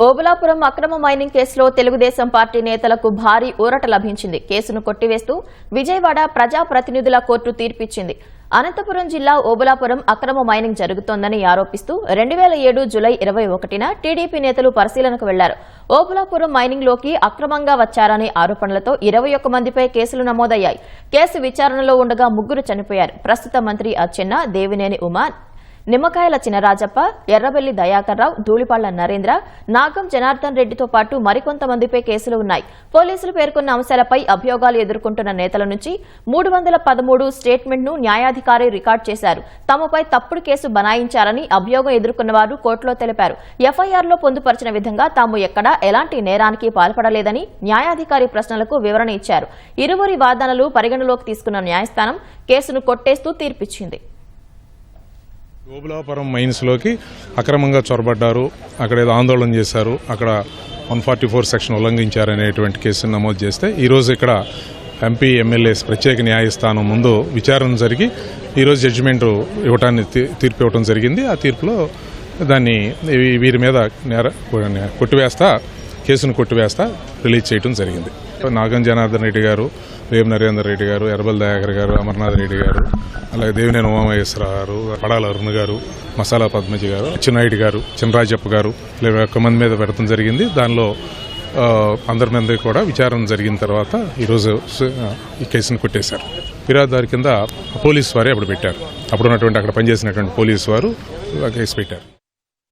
ఓబులాపురం అక్రమ మైనింగ్ కేసులో తెలుగుదేశం పార్టీ నేతలకు భారీ ఊరట లభించింది. కేసును కొట్టివేస్తూ విజయవాడ ప్రజాప్రతినిధుల కోర్టు తీర్పిచ్చింది. అనంతపురం జిల్లా ఓబులాపురం అక్రమ మైనింగ్ జరుగుతోందని ఆరోపిస్తూ 2007 జూలై 21న టీడీపీ నేతలు పరిశీలనకు వెళ్లారు. ఓబులాపురం మైనింగ్ లోకి అక్రమంగా వచ్చారనే ఆరోపణలతో 21 మందిపై కేసులు నమోదయ్యాయి. కేసు విచారణలో ఉండగా 3 చనిపోయారు. ప్రస్తుత మంత్రి అచ్చెన్న, దేవినేని ఉమా, నిమ్మకాయల చినరాజప్ప, ఎర్రబెల్లి దయాకర్రావు, ధూళిపాళ్ల నరేంద్ర, నాగం జనార్దన్ రెడ్డితో పాటు మరికొంతమందిపై కేసులు ఉన్నాయి. పోలీసులు పేర్కొన్న అంశాలపై అభియోగాలు ఎదుర్కొంటున్న నేతల నుంచి 313 స్టేట్మెంట్ను న్యాయాధికారి రికార్డు చేశారు. తమపై తప్పుడు కేసు బనాయించారని అభియోగం ఎదుర్కొన్న వారు కోర్టులో తెలిపారు. ఎఫ్ఐఆర్లో పొందుపరిచిన విధంగా తాము ఎక్కడా ఎలాంటి నేరానికి పాల్పడలేదని న్యాయాధికారి ప్రశ్నలకు వివరణ ఇచ్చారు. ఇరువురి వాదనలు పరిగణలోకి తీసుకున్న న్యాయస్థానం కేసును కొట్టేస్తూ తీర్పిచ్చింది. ఓబులాపురం మైన్స్లోకి అక్రమంగా చొరబడ్డారు, అక్కడ ఏదో ఆందోళన చేశారు, అక్కడ 144 సెక్షన్ ఉల్లంఘించారనేటువంటి కేసును నమోదు చేస్తే ఈరోజు ఇక్కడ ఎంపీ ఎమ్మెల్యేస్ ప్రత్యేక న్యాయస్థానం ముందు విచారణ జరిగి ఈరోజు జడ్జిమెంట్ ఇవ్వటాన్ని తీర్పు ఇవ్వడం జరిగింది. ఆ తీర్పులో దాన్ని వీరి మీద కేసును కొట్టివేస్తా రిలీజ్ చేయడం జరిగింది. నాగం జనార్దన్ రెడ్డి గారు, వేం నరేందర్ రెడ్డి గారు, ఎర్రబెల్లి దయాకర్ గారు, అమర్నాథ్ రెడ్డి గారు, అలాగే దేవినేని ఉమామహేశ్వరరావు గారు, పడాల అరుణ్ గారు, మసాలా పద్మజి గారు, అచ్చెన్నాయుడు గారు, చినరాజప్ప గారు, 21 మంది మీద పెడతం జరిగింది. దానిలో అందరి మీద కూడా విచారణ జరిగిన తర్వాత ఈరోజు ఈ కేసును కొట్టేశారు. ఫిర్యాదుదారు కింద పోలీసు వారే అప్పుడు పెట్టారు. అప్పుడున్నటువంటి అక్కడ పనిచేసినటువంటి పోలీసు వారు కేసు పెట్టారు.